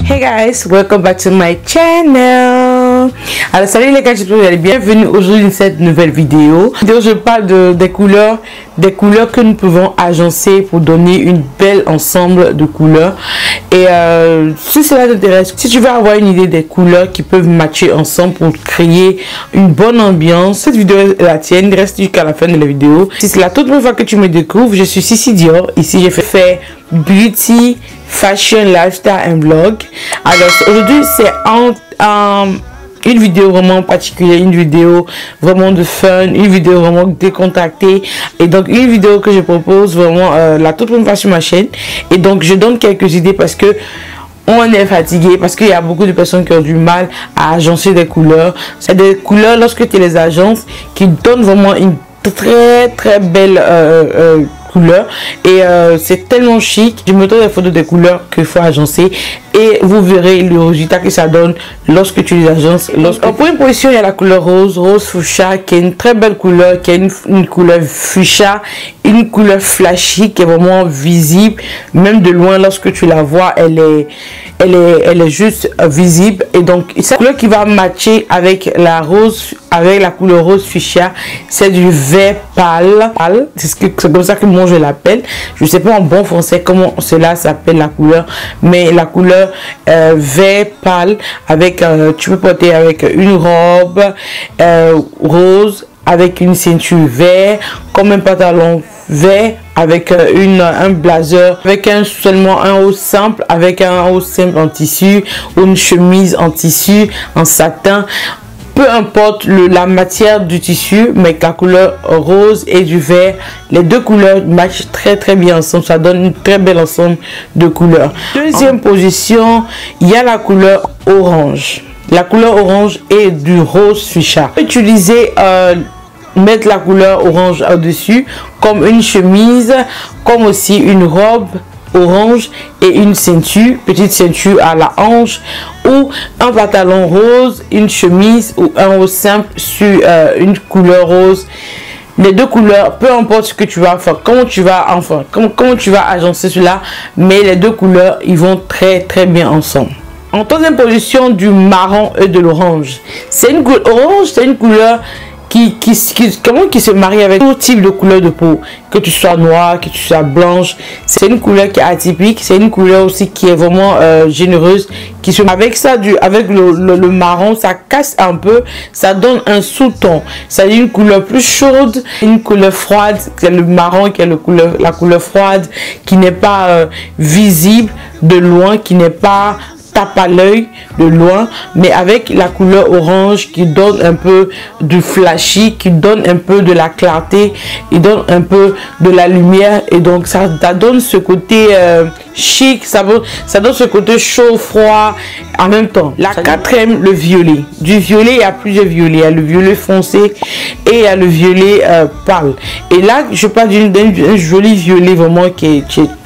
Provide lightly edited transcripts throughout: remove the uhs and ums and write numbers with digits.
Hey guys, welcome back to my channel. Alors salut les gars, j'espère que vous allez bien. Bienvenue aujourd'hui dans cette nouvelle vidéo. Je parle des couleurs que nous pouvons agencer pour donner une belle ensemble de couleurs. Et si cela t'intéresse, si tu veux avoir une idée des couleurs qui peuvent matcher ensemble pour créer une bonne ambiance, cette vidéo est la tienne. Reste jusqu'à la fin de la vidéo. Si c'est la toute première fois que tu me découvres, je suis Sissi Dior. Ici j'ai fait beauty, fashion, lifestyle and vlog. Alors aujourd'hui c'est une vidéo vraiment particulière, une vidéo vraiment de fun, une vidéo vraiment décontractée. Et donc une vidéo que je propose vraiment la toute première fois sur ma chaîne. Et donc je donne quelques idées parce que on est fatigué, parce qu'il y a beaucoup de personnes qui ont du mal à agencer des couleurs. C'est des couleurs lorsque tu les agences qui donnent vraiment une très belle couleur. Et c'est tellement chic. Je me trouve des photos des couleurs qu'il faut agencer et vous verrez le résultat que ça donne lorsque tu les agences. En première position, il y a la couleur rose fuchsia, qui est une très belle couleur, qui est une couleur fuchsia, une couleur flashy qui est vraiment visible, même de loin lorsque tu la vois, elle est juste visible. Et donc cette couleur qui va matcher avec la couleur rose fuchsia, c'est du vert pâle. C'est comme ça que moi je l'appelle. Je sais pas en bon français comment cela s'appelle la couleur, mais la couleur vert pâle avec tu peux porter avec une robe rose avec une ceinture vert, comme un pantalon vert avec un blazer, avec seulement un haut simple, avec un haut simple en tissu ou une chemise en tissu, en satin. Peu importe la matière du tissu, mais la couleur rose et du vert, les deux couleurs matchent très bien ensemble. Ça donne une très belle ensemble de couleurs. Deuxième position, il y a la couleur orange. La couleur orange et du rose fuchsia. Utiliser mettre la couleur orange au-dessus comme une chemise, comme aussi une robe orange et une ceinture, petite ceinture à la hanche, ou un pantalon rose, une chemise ou un haut simple sur une couleur rose. Les deux couleurs, peu importe ce que tu vas faire, comment tu vas agencer cela, mais les deux couleurs ils vont très bien ensemble. En troisième position, du marron et de l'orange. C'est une couleur orange, c'est une couleur qui se marie avec tout type de couleur de peau, que tu sois noire, que tu sois blanche. C'est une couleur qui est atypique, c'est une couleur aussi qui est vraiment généreuse, avec le marron, ça casse un peu, ça donne un sous-ton. C'est une couleur plus chaude, une couleur froide, c'est le marron qui est la couleur froide, qui n'est pas visible de loin, qui n'est pas tape à l'œil de loin, mais avec la couleur orange qui donne un peu du flashy, qui donne un peu de la clarté, il donne un peu de la lumière, et donc ça donne ce côté chic, ça donne ce côté chaud froid en même temps. La quatrième, le violet. Du violet, il y a plusieurs violets. Il y a le violet foncé et il y a le violet pâle. Et là, je parle d'un joli violet vraiment qui est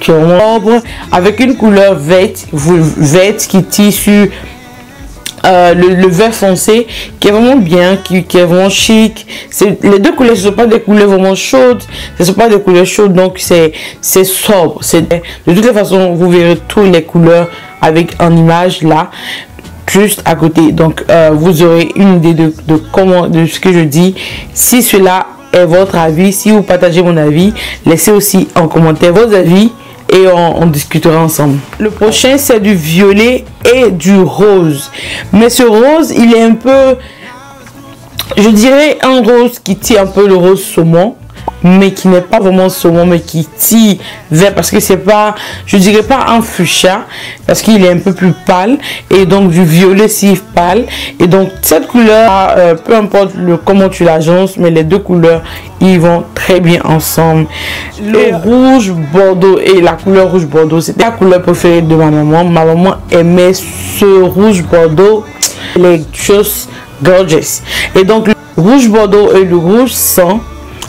vraiment sobre, avec une couleur verte qui tire sur le vert foncé, qui est vraiment bien, qui est vraiment chic. Les deux couleurs, ce ne sont pas des couleurs vraiment chaudes, ce ne sont pas des couleurs chaudes, donc c'est sobre. De toutes les façons, vous verrez toutes les couleurs avec en image là juste à côté. Donc vous aurez une idée de ce que je dis. Si cela est votre avis, si vous partagez mon avis, laissez aussi en commentaire vos avis et on discutera ensemble. Le prochain, c'est du violet et du rose. Mais ce rose, il est un peu, je dirais, un rose qui tire un peu le rose saumon, mais qui n'est pas vraiment saumon, mais qui tire vert, parce que c'est pas, je dirais pas un fuchsia, parce qu'il est un peu plus pâle, et donc du violet si pâle. Et donc cette couleur, peu importe comment tu l'agences, mais les deux couleurs ils vont très bien ensemble. Le rouge bordeaux et la couleur rouge bordeaux, c'était la couleur préférée de ma maman. Ma maman aimait ce rouge bordeaux, les choses gorgeous. Et donc le rouge bordeaux et le rouge sang,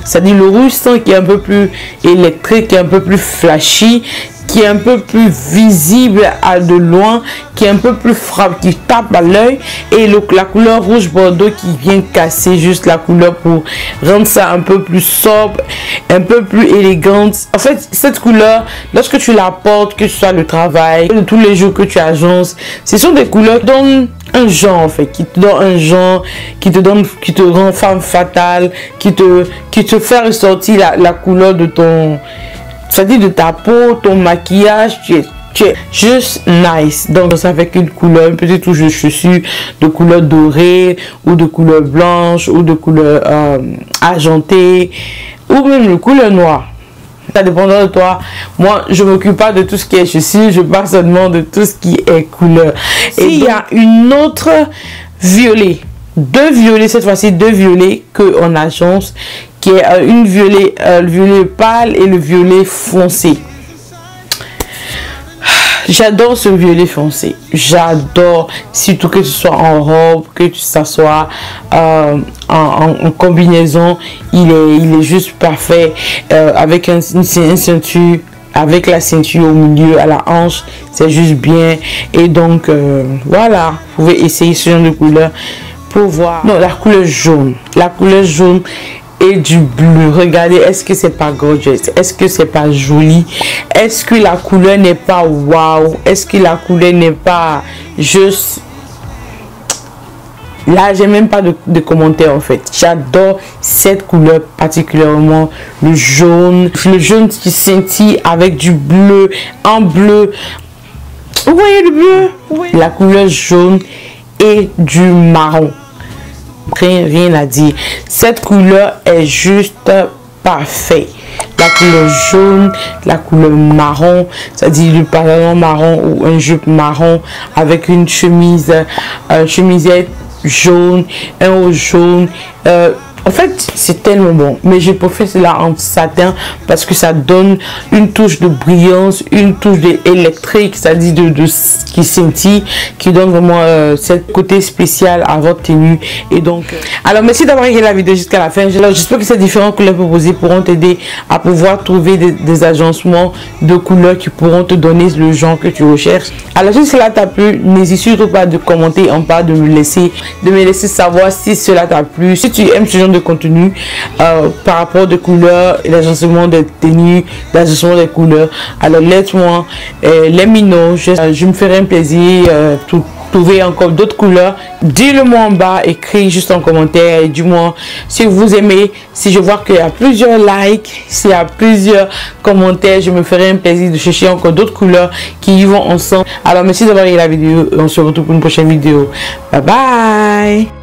c'est-à-dire le rouge sang qui est un peu plus électrique, qui est un peu plus flashy, qui est un peu plus visible à de loin, qui est un peu plus frappe, qui tape à l'œil, et la couleur rouge bordeaux qui vient casser juste la couleur pour rendre ça un peu plus sobre, un peu plus élégante. En fait, cette couleur, lorsque tu la portes, que ce soit le travail, tous les jours que tu agences, ce sont des couleurs qui donnent un genre, en fait, qui te donne un genre, qui te rend femme fatale, qui te fait ressortir la couleur de ton, c'est-à-dire de ta peau, ton maquillage. Tu es juste nice. Donc ça avec une couleur, une petite touche de chaussure de couleur dorée, ou de couleur blanche, ou de couleur argentée, ou même de couleur noire. Ça dépend de toi. Moi, je m'occupe pas de tout ce qui est chaussure, je parle seulement de tout ce qui est couleur. Et il y a une autre violet, deux violets, cette fois-ci deux violets qu'on agence, qui est le violet pâle et le violet foncé. J'adore ce violet foncé. J'adore, surtout que ce soit en robe, que ça soit en combinaison. Il est juste parfait. Avec une ceinture, avec la ceinture au milieu, à la hanche, c'est juste bien. Et donc, voilà, vous pouvez essayer ce genre de couleur pour voir. Non, la couleur jaune. La couleur jaune et du bleu. Regardez, est-ce que c'est pas gorgeous? Est-ce que c'est pas joli? Est-ce que la couleur n'est pas waouh? Est-ce que la couleur n'est pas juste... Là, j'ai même pas de commentaires en fait. J'adore cette couleur particulièrement, le jaune qui scintille avec du bleu, en bleu. Vous voyez le bleu? Oui. La couleur jaune et du marron. Rien à dire. Cette couleur est juste parfait. La couleur jaune, la couleur marron, c'est-à-dire le pantalon marron ou un jupe marron avec une chemisette jaune, un haut jaune. En fait, c'est tellement bon. Mais je préfère cela en satin parce que ça donne une touche de brillance, une touche électrique, c'est-à-dire qui scintille, qui donne vraiment ce côté spécial à votre tenue. Et donc, alors merci d'avoir regardé la vidéo jusqu'à la fin. J'espère que ces différentes couleurs proposées pourront t'aider à pouvoir trouver des agencements de couleurs qui pourront te donner le genre que tu recherches. Alors si cela t'a plu, n'hésite surtout pas de commenter en bas, de me laisser savoir si cela t'a plu, si tu aimes ce genre de contenu par rapport de couleurs et l'agencement de tenues, l'agencement des couleurs. Alors laisse-moi let me know. Je me ferai un plaisir trouver encore d'autres couleurs. Dis-le moi en bas, écris juste en commentaire et dis-moi si vous aimez. Si je vois qu'il y a plusieurs likes, s'il y a plusieurs commentaires, je me ferai un plaisir de chercher encore d'autres couleurs qui y vont ensemble. Alors merci d'avoir regardé la vidéo et on se retrouve pour une prochaine vidéo. Bye bye.